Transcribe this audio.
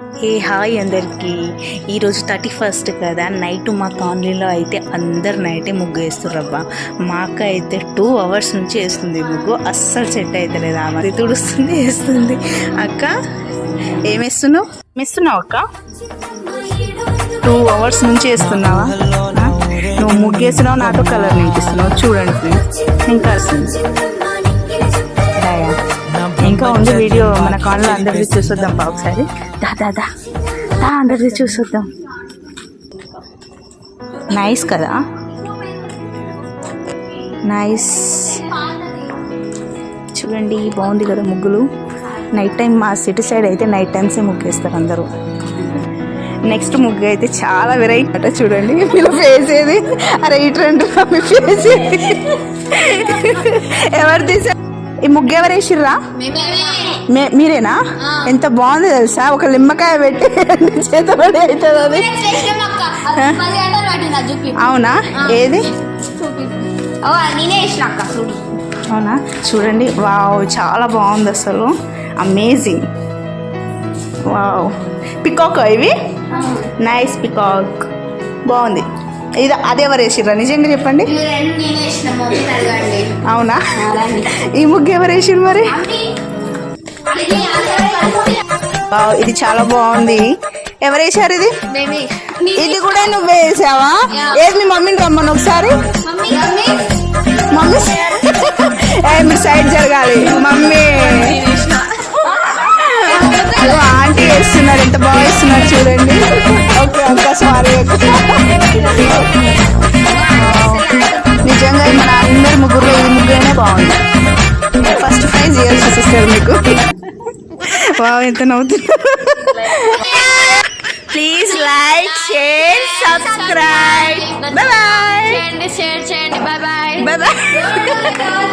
ఏ hi అందరికీ. ఈరోజు 31st కదా, నైట్ మా కాలనీలో అయితే అందరు నైటే ముగ్గు వేస్తుర్రబ్బా. మా అక్క అయితే 2 hours నుంచి వేస్తుంది ముగ్గు. అస్సలు సెట్ అవుతలేదు. ఆమె తుడుస్తుంది వేస్తుంది. అక్క ఏమేస్తున్నావు? అక్క 2 hours నుంచి వేస్తున్నావా? నువ్వు ముగ్గు వేస్తున్నావు, నాతో కలర్ నింపిస్తున్నావు. చూడండి ఇంకా వస్తుంది. ఇంకా ఉంది వీడియో మన కాలనీలో అందరిది చూసొద్దాం బా ఒకసారి. దా అందరిది చూసొద్దాం. నైస్ కదా, నైస్. చూడండి బాగుంది కదా ముగ్గులు. నైట్ టైం మా సిటీ సైడ్ అయితే నైట్ టైమ్సే ముగ్గేస్తారు అందరూ. నెక్స్ట్ ముగ్గు అయితే చాలా వెరైటీ అట. చూడండి మీరు ఫేస్ ఏది? అరే ఇటు మీ ఫేస్ ఎవరు తీసారు ఈ ముగ్గు? ఎవరు వేసిర్రా? మీరేనా? ఎంత బాగుంది తెలుసా, ఒక నిమ్మకాయ పెట్టి చేత పడి అవుతుంది అది. అవునా? ఏది? అవునా? చూడండి, వావ్ చాలా బాగుంది అసలు, అమేజింగ్. వావ్, పికాక్ ఇవి. నైస్ పికాక్, బాగుంది. ఇది అదెవరు వేసిర్రా నిజంగా చెప్పండి? అవునా? ఈ ముగ్గు ఎవరు వేసిర్రు మరి? ఇది చాలా బాగుంది. ఎవరు వేసారు ఇది? ఇది కూడా నువ్వే వేసావా? ఏది మీ మమ్మీని రమ్మను ఒకసారి. మమ్మీ మీరు సైడ్ జరగాలి. మమ్మీ ఆంటీ వేస్తున్నారు, ఎంత బాగా వేస్తున్నారు చూడండి. ఓకే అక్క సారీ. నిజంగా మన అందరి ముగ్గురు ఈ ముగ్గునే బాగుంది. ఫస్ట్ ప్రైజ్ ఇయర్స్ సిస్టర్ మీకు. వావ్ ఎంత నవ్వుతున్నారు. Please like, share, subscribe. Bye bye. Share చేయండి. Bye bye. Bye bye.